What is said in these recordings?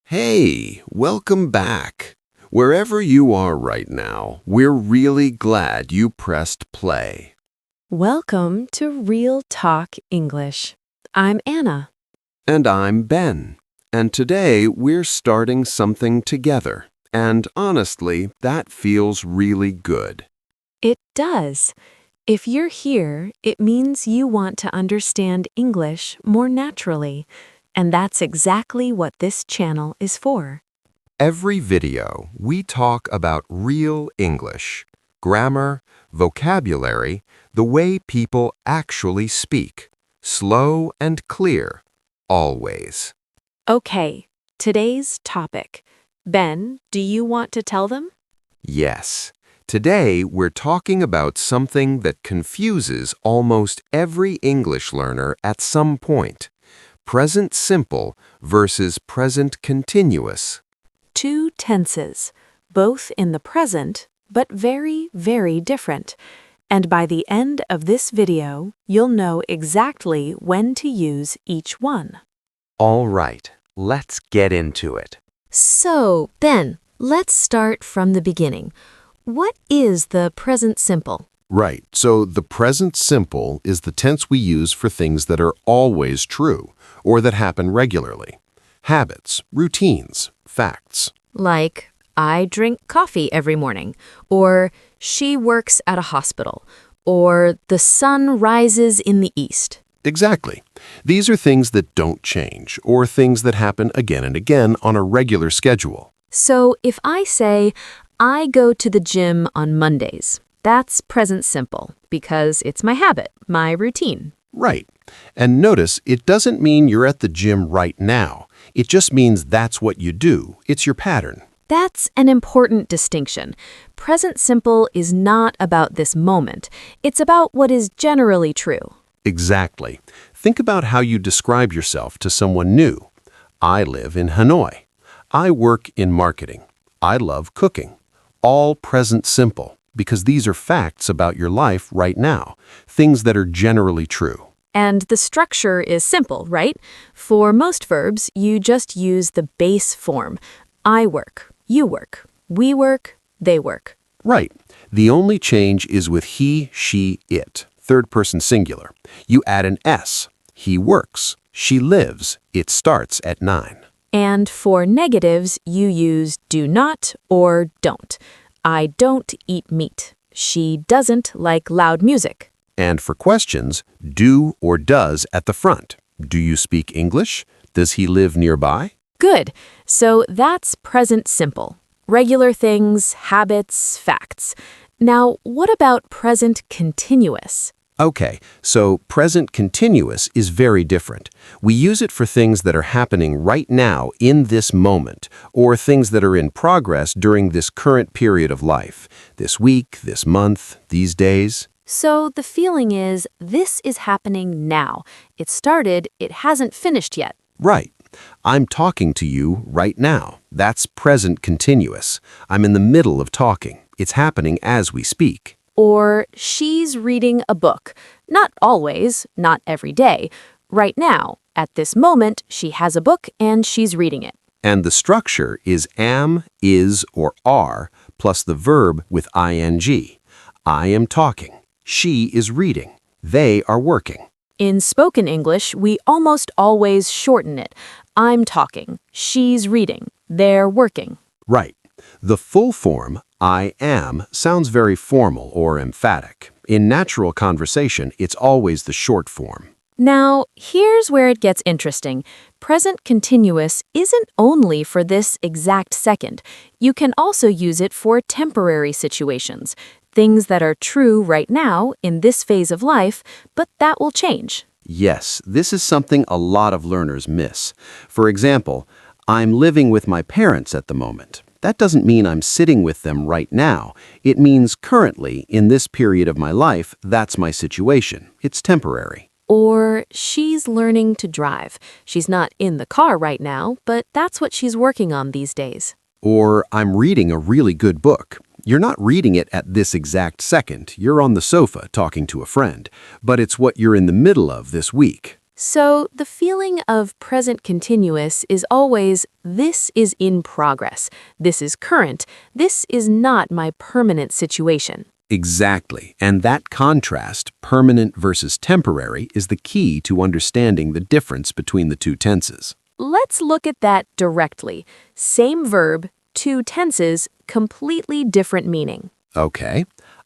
Hey, welcome back. Wherever you are right now, we're really glad you pressed play. Welcome to Real Talk English. I'm Anna. And I'm Ben. And today we're starting something together. And honestly, that feels really good. It does. If you're here, it means you want to understand English more naturally. And that's exactly what this channel is for. Every video, we talk about real English, grammar, vocabulary, the way people actually speak, slow and clear, always. Okay, today's topic. Ben, do you want to tell them? Yes. Today, we're talking about something that confuses almost every English learner at some point. Present simple versus present continuous. Two tenses, both in the present, but very, very different. And by the end of this video, you'll know exactly when to use each one. All right, let's get into it. So, Ben, let's start from the beginning. What is the present simple? Right, so the present simple is the tense we use for things that are always true or that happen regularly. Habits, routines, facts. Like, I drink coffee every morning, or she works at a hospital, or the sun rises in the east. Exactly. These are things that don't change or things that happen again and again on a regular schedule. So if I say, I go to the gym on Mondays, that's present simple because it's my habit, my routine. Right. And notice, it doesn't mean you're at the gym right now. It just means that's what you do. It's your pattern. That's an important distinction. Present simple is not about this moment. It's about what is generally true. Exactly. Think about how you describe yourself to someone new. I live in Hanoi. I work in marketing. I love cooking. All present simple, because these are facts about your life right now, things that are generally true. And the structure is simple, right? For most verbs, you just use the base form. I work, you work, we work, they work. Right. The only change is with he, she, it, third person singular. You add an S. He works. She lives. It starts at 9. And for negatives, you use do not or don't. I don't eat meat. She doesn't like loud music. And for questions, do or does at the front. Do you speak English? Does he live nearby? Good. So that's present simple. Regular things, habits, facts. Now, what about present continuous? Okay, so present continuous is very different. We use it for things that are happening right now in this moment, or things that are in progress during this current period of life, this week, this month, these days. So the feeling is, this is happening now. It started, it hasn't finished yet. Right. I'm talking to you right now. That's present continuous. I'm in the middle of talking. It's happening as we speak. Or she's reading a book. Not always, not every day. Right now, at this moment, she has a book and she's reading it. And the structure is am, is, or are, plus the verb with ing. I am talking. She is reading. They are working. In spoken English, we almost always shorten it. I'm talking. She's reading. They're working. Right. The full form, I am, sounds very formal or emphatic. In natural conversation, it's always the short form. Now, here's where it gets interesting. Present continuous isn't only for this exact second. You can also use it for temporary situations, things that are true right now in this phase of life, but that will change. Yes, this is something a lot of learners miss. For example, I'm living with my parents at the moment. That doesn't mean I'm sitting with them right now. It means currently, in this period of my life, that's my situation. It's temporary. Or she's learning to drive. She's not in the car right now, but that's what she's working on these days. Or I'm reading a really good book. You're not reading it at this exact second. You're on the sofa talking to a friend. But it's what you're in the middle of this week. So the feeling of present continuous is always, this is in progress, this is current, this is not my permanent situation. Exactly, and that contrast, permanent versus temporary, is the key to understanding the difference between the two tenses. Let's look at that directly. Same verb, two tenses, completely different meaning. Okay,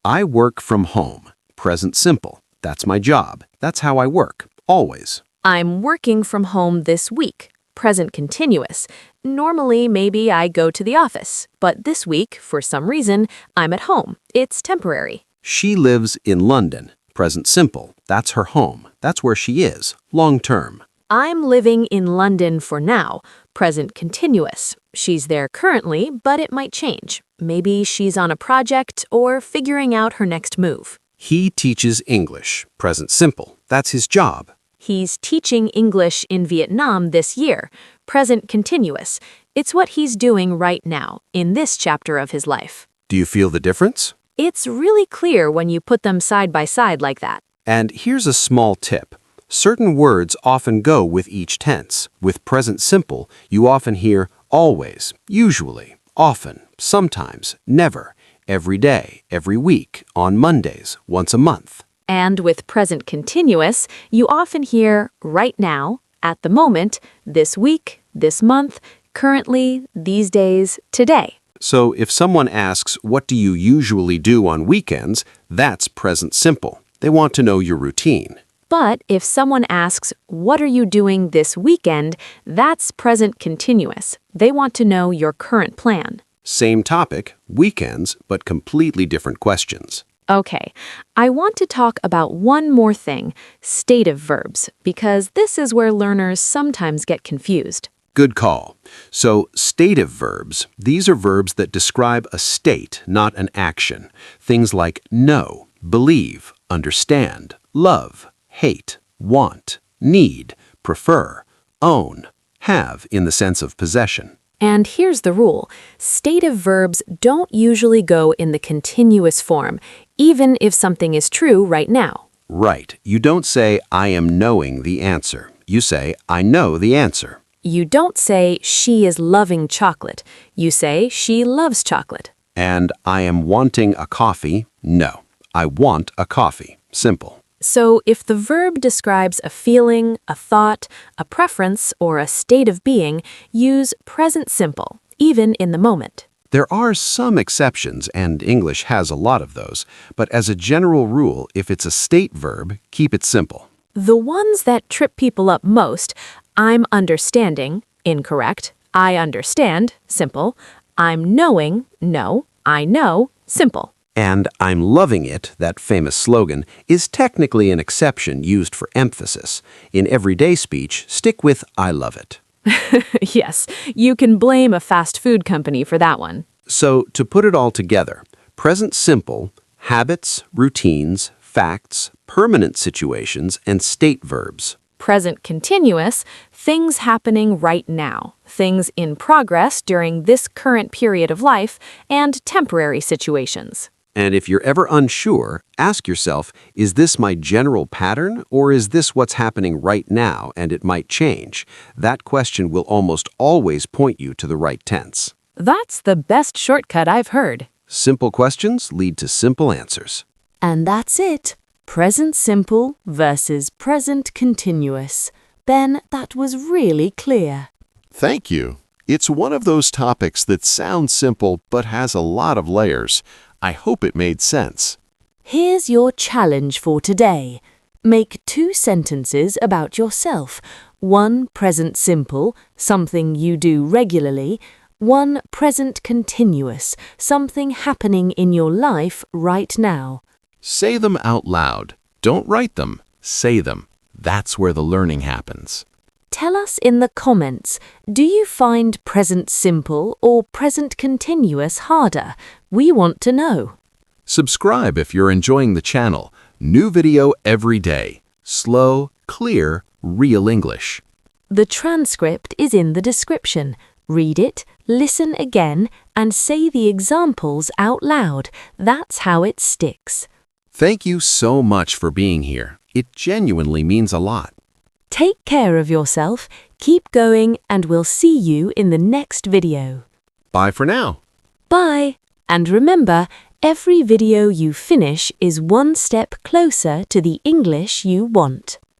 I work from home. Present simple. That's my job. That's how I work. Always. I'm working from home this week. Present continuous. Normally, maybe I go to the office, but this week, for some reason, I'm at home. It's temporary. She lives in London. Present simple. That's her home. That's where she is. Long term. I'm living in London for now. Present continuous. She's there currently, but it might change. Maybe she's on a project or figuring out her next move. He teaches English. Present simple. That's his job. He's teaching English in Vietnam this year. Present continuous. It's what he's doing right now, in this chapter of his life. Do you feel the difference? It's really clear when you put them side by side like that. And here's a small tip. Certain words often go with each tense. With present simple, you often hear always, usually, often, sometimes, never, every day, every week, on Mondays, once a month. And with present continuous, you often hear right now, at the moment, this week, this month, currently, these days, today. So if someone asks, what do you usually do on weekends, that's present simple. They want to know your routine. But if someone asks, what are you doing this weekend, that's present continuous. They want to know your current plan. Same topic, weekends, but completely different questions. Okay, I want to talk about one more thing, stative verbs, because this is where learners sometimes get confused. Good call. So, stative verbs, these are verbs that describe a state, not an action. Things like know, believe, understand, love, hate, want, need, prefer, own, have in the sense of possession. And here's the rule. Stative verbs don't usually go in the continuous form, even if something is true right now. Right. You don't say, I am knowing the answer. You say, I know the answer. You don't say, she is loving chocolate. You say, she loves chocolate. And I am wanting a coffee. No, I want a coffee. Simple. So if the verb describes a feeling, a thought, a preference, or a state of being, use present simple, even in the moment. There are some exceptions, and English has a lot of those, but as a general rule, if it's a state verb, keep it simple. The ones that trip people up most, I'm understanding, incorrect, I understand, simple, I'm knowing, no, I know, simple. And I'm loving it, that famous slogan, is technically an exception used for emphasis. In everyday speech, stick with I love it. Yes, you can blame a fast food company for that one. So, to put it all together, present simple, habits, routines, facts, permanent situations, and state verbs. Present continuous, things happening right now, things in progress during this current period of life, and temporary situations. And if you're ever unsure, ask yourself, is this my general pattern, or is this what's happening right now and it might change? That question will almost always point you to the right tense. That's the best shortcut I've heard. Simple questions lead to simple answers. And that's it. Present simple versus present continuous. Ben, that was really clear. Thank you. It's one of those topics that sounds simple but has a lot of layers. I hope it made sense. Here's your challenge for today. Make 2 sentences about yourself. 1 present simple, something you do regularly. 1 present continuous, something happening in your life right now. Say them out loud. Don't write them. Say them. That's where the learning happens. Tell us in the comments, do you find present simple or present continuous harder? We want to know. Subscribe if you're enjoying the channel. New video every day. Slow, clear, real English. The transcript is in the description. Read it, listen again, and say the examples out loud. That's how it sticks. Thank you so much for being here. It genuinely means a lot. Take care of yourself, keep going, and we'll see you in the next video. Bye for now. Bye! And remember, every video you finish is one step closer to the English you want.